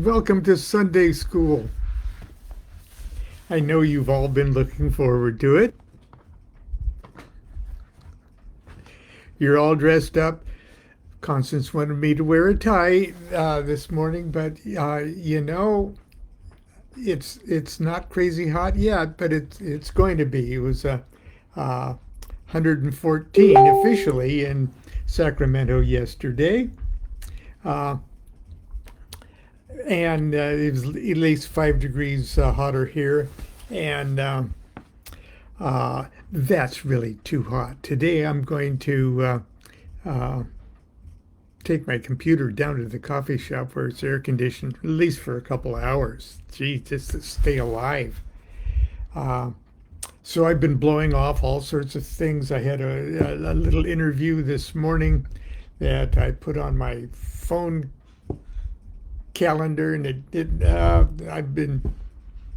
Welcome to Sunday school. I know you've all been looking forward to it. You're all dressed up. Constance wanted me to wear a tie this morning, but it's not crazy hot yet, but it's going to be. It was 114 officially in Sacramento yesterday. Uh, and it was at least 5 degrees hotter here, and that's really too hot. Today I'm going to take my computer down to the coffee shop where it's air conditioned, at least for a couple of hours. Gee, just to stay alive. Uh, so I've been blowing off all sorts of things. I had a little interview this morning that I put on my phone calendar, and I've been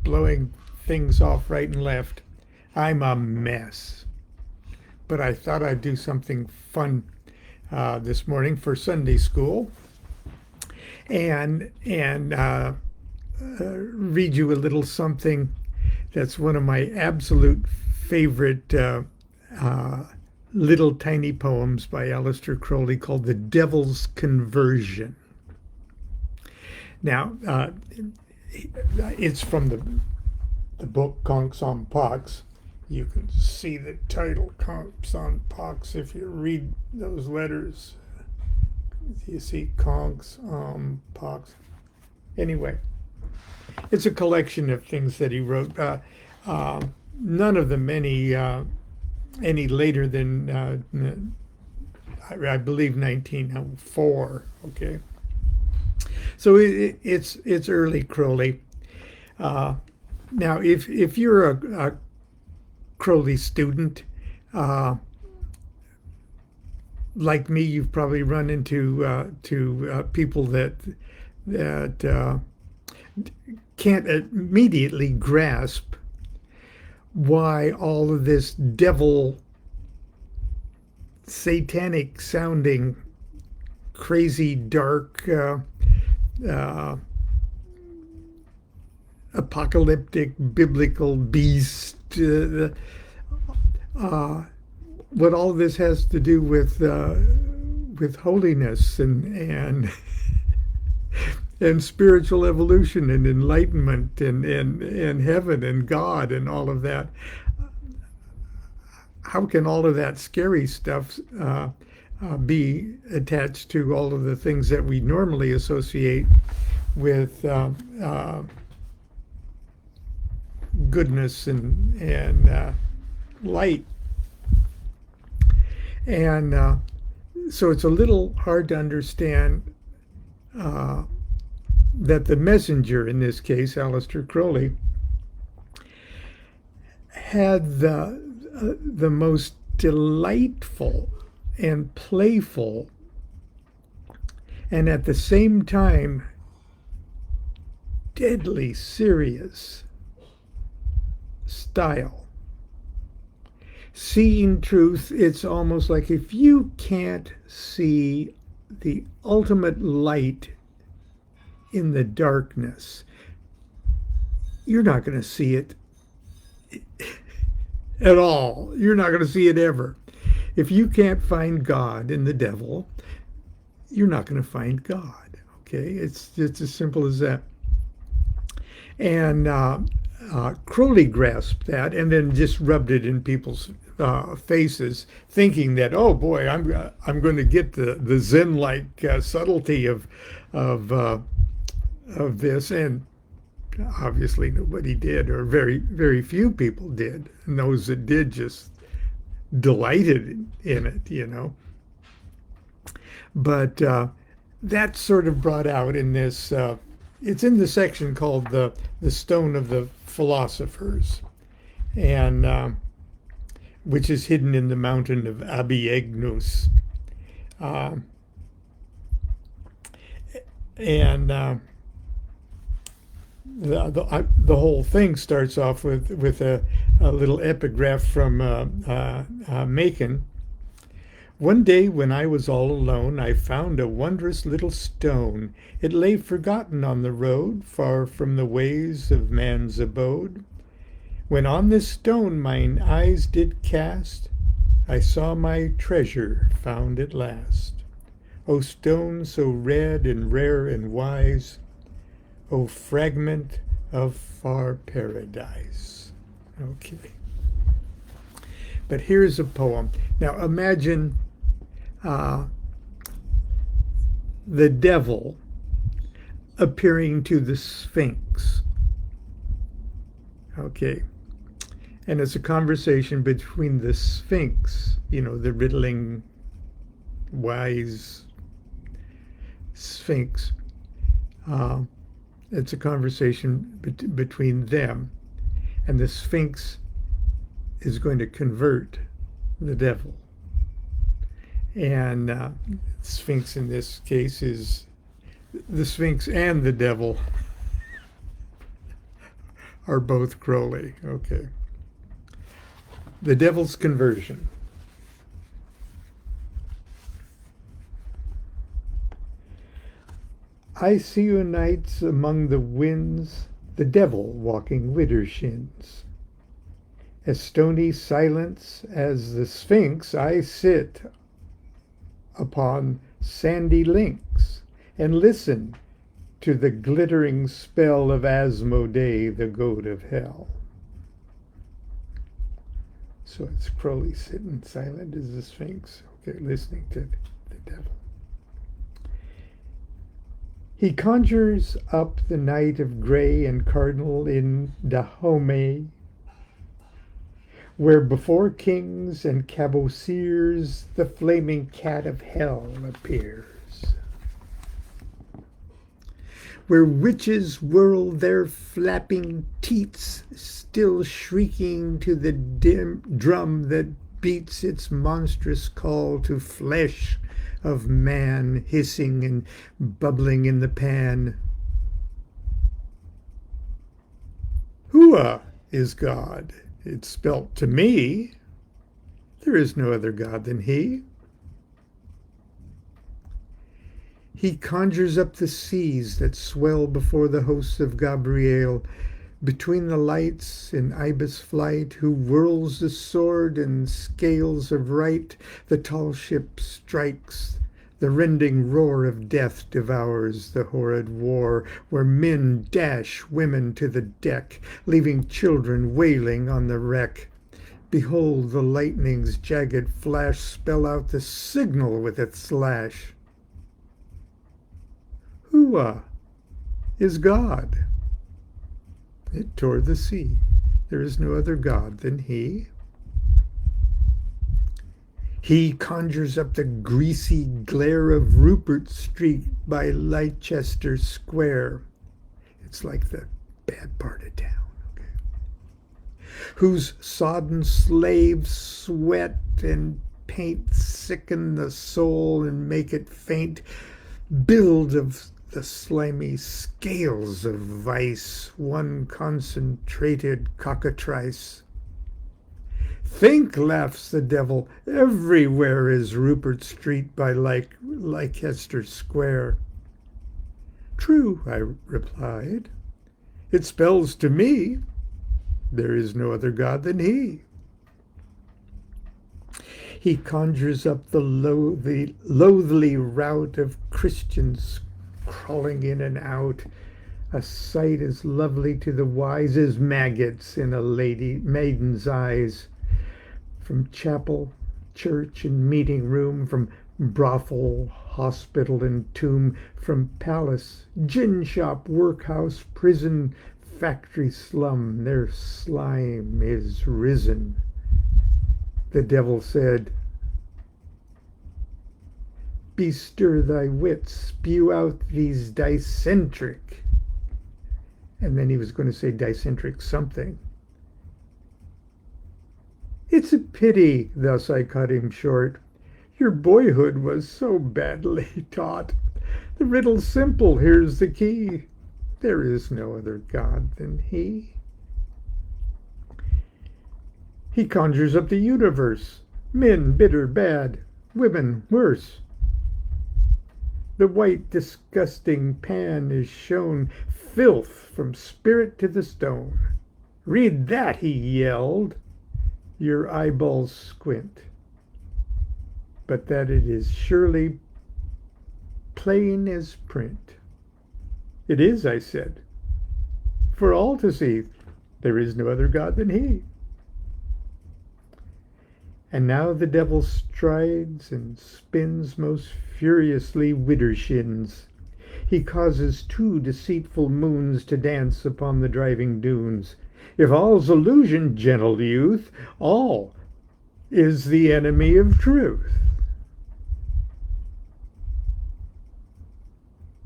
blowing things off right and left. I'm a mess, but I thought I'd do something fun this morning for Sunday school, and read you a little something that's one of my absolute favorite little tiny poems by Aleister Crowley called "The Devil's Conversion." Now, it's from the book Conks on Pox. You can see the title, Conks on Pox, if you read those letters. You see Conks on Pox. Anyway, it's a collection of things that he wrote. None of them any later than, I believe, 1904. Okay. So it's early Crowley. Now, if you're a Crowley student, like me, you've probably run into people that can't immediately grasp why all of this devil, satanic sounding, crazy, dark, apocalyptic, biblical beast, what all this has to do with holiness and and spiritual evolution and enlightenment and heaven and God and all of that. How can all of that scary stuff be attached to all of the things that we normally associate with goodness and light? And so it's a little hard to understand that the messenger, in this case, Aleister Crowley, had the most delightful and playful, and at the same time deadly serious style. Seeing truth, it's almost like if you can't see the ultimate light in the darkness, you're not going to see it at all. You're not going to see it ever. If you can't find God in the devil, you're not going to find God. Okay, it's as simple as that. And Crowley grasped that and then just rubbed it in people's faces, thinking that, oh boy, I'm going to get the Zen-like subtlety of this, and obviously nobody did, or very few people did, and those that did just delighted in it. But that's sort of brought out in this. It's in the section called the Stone of the Philosophers, and which is hidden in the mountain of Abiagnus. And the whole thing starts off with a little epigraph from Macon, One day when I was all alone, I found a wondrous little stone. It lay forgotten on the road, far from the ways of man's abode. When on this stone mine eyes did cast, I saw my treasure found at last. O stone so red and rare and wise, O fragment of far paradise. Okay. But here's a poem. Now imagine the devil appearing to the Sphinx. Okay. And it's a conversation between the Sphinx, the riddling, wise Sphinx. It's a conversation between them. And the Sphinx is going to convert the devil. And Sphinx in this case is the Sphinx and the devil are both Crowley. Okay. The devil's conversion. I see you nights among the winds, the devil walking widdershins. As stony silence as the Sphinx, I sit upon sandy links and listen to the glittering spell of Asmodee, the goat of hell. So it's Crowley sitting silent as the Sphinx, okay, listening to the devil. He conjures up the night of gray and cardinal in Dahomey, where before kings and caboceers the flaming cat of hell appears. Where witches whirl their flapping teats, still shrieking to the dim drum that beats its monstrous call to flesh of man, hissing and bubbling in the pan. Hua is God. It's spelt to me. There is no other God than he. He conjures up the seas that swell before the hosts of Gabriel, between the lights in ibis flight, who whirls the sword and scales of right. The tall ship strikes, the rending roar of death devours the horrid war, where men dash women to the deck, leaving children wailing on the wreck. Behold, the lightning's jagged flash spell out the signal with its lash. Hua is God. It tore the sea. There is no other God than he. He conjures up the greasy glare of Rupert Street by Leicester Square. It's like the bad part of town, okay? Whose sodden slaves sweat and paint sicken the soul and make it faint, build of the slimy scales of vice, one concentrated cockatrice. Think, laughs the devil, everywhere is Rupert Street by Leicester Square. True, I replied. It spells to me, there is no other God than he. He conjures up the loathly rout of Christians crawling in and out, a sight as lovely to the wise as maggots in a maiden's eyes. From chapel, church, and meeting room, from brothel, hospital, and tomb, from palace, gin shop, workhouse, prison, factory slum, their slime is risen. The devil said, bestir thy wits, spew out these dicentric. And then he was going to say dicentric something. It's a pity, thus I cut him short. Your boyhood was so badly taught. The riddle's simple, here's the key. There is no other God than he. He conjures up the universe, men bitter bad, women worse. The white, disgusting pan is shown, filth from spirit to the stone. Read that, he yelled. Your eyeballs squint. But that it is surely plain as print. It is, I said, for all to see. There is no other God than he. And now the devil strides and spins most furiously widdershins. He causes 2 deceitful moons to dance upon the driving dunes. If all's illusion, gentle youth, all is the enemy of truth.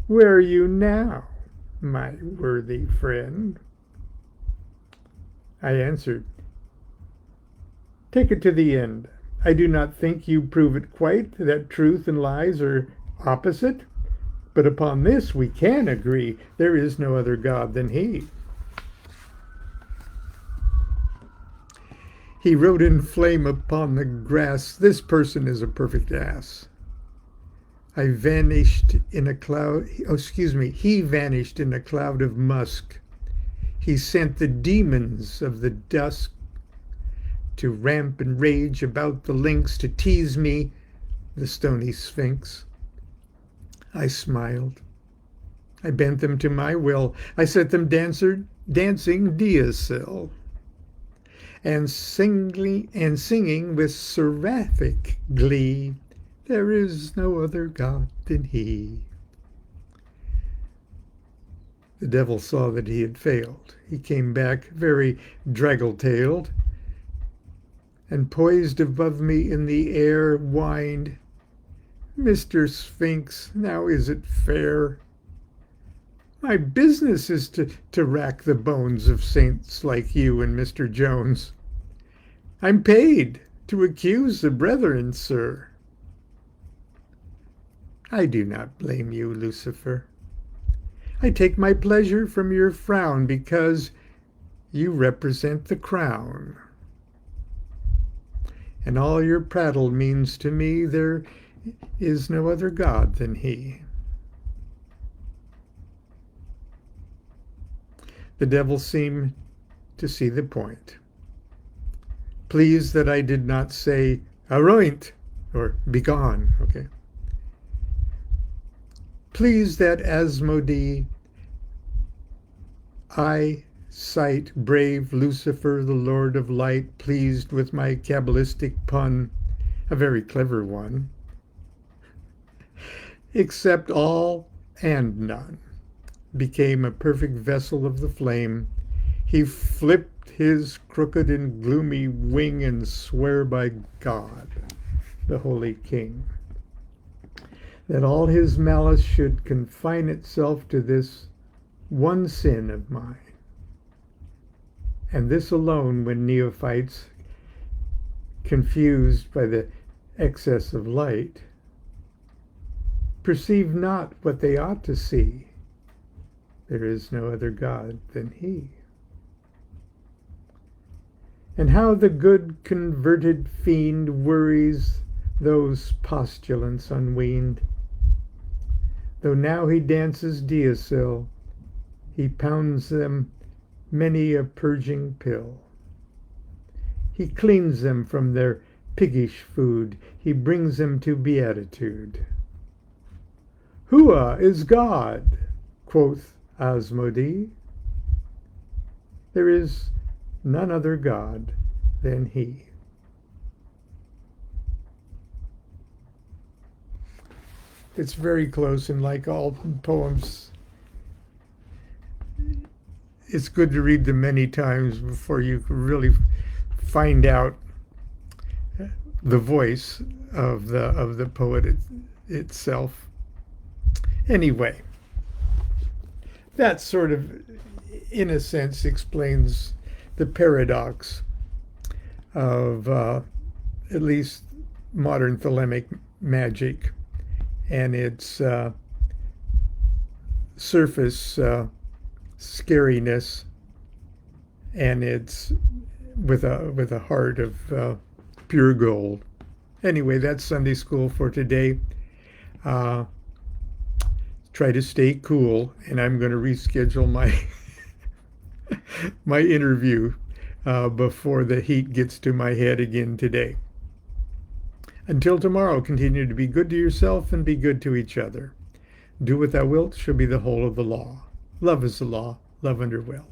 Where are you now, my worthy friend? I answered, take it to the end. I do not think you prove it quite, that truth and lies are opposite. But upon this we can agree, there is no other God than he. He wrote in flame upon the grass, this person is a perfect ass. He vanished in a cloud of musk. He sent the demons of the dusk to ramp and rage about the links, to tease me, the stony sphinx. I smiled. I bent them to my will. I set them dancing Diasil, and singing with seraphic glee, there is no other God than he. The devil saw that he had failed. He came back very draggle-tailed, and poised above me in the air, whined, Mr. Sphinx, now is it fair? My business is to rack the bones of saints like you and Mr. Jones. I'm paid to accuse the brethren, sir. I do not blame you, Lucifer. I take my pleasure from your frown because you represent the crown. And all your prattle means to me there is no other God than he. The devil seemed to see the point. Pleased that I did not say, Aroint, or begone, okay? Pleased that Asmodee I cite brave Lucifer, the Lord of Light, pleased with my Kabbalistic pun, a very clever one. Except all and none became a perfect vessel of the flame. He flipped his crooked and gloomy wing and sware by God, the Holy King, that all his malice should confine itself to this one sin of mine. And this alone, when neophytes, confused by the excess of light, perceive not what they ought to see, there is no other God than he. And how the good converted fiend worries those postulants unweaned. Though now he dances Diasil, he pounds them many a purging pill. He cleans them from their piggish food, he brings them to beatitude. Hua is God, quoth Asmodee. There is none other God than he. It's very close, and like all poems, it's good to read them many times before you really find out the voice of the poet itself. Anyway, that sort of, in a sense, explains the paradox of at least modern thelemic magic and its surface scariness, and it's with a heart of pure gold. Anyway, that's Sunday school for today. Uh, Try to stay cool, and I'm going to reschedule my my interview before the heat gets to my head again today. Until tomorrow, continue to be good to yourself and be good to each other. Do what thou wilt shall be the whole of the law. Love is the law. Love under will.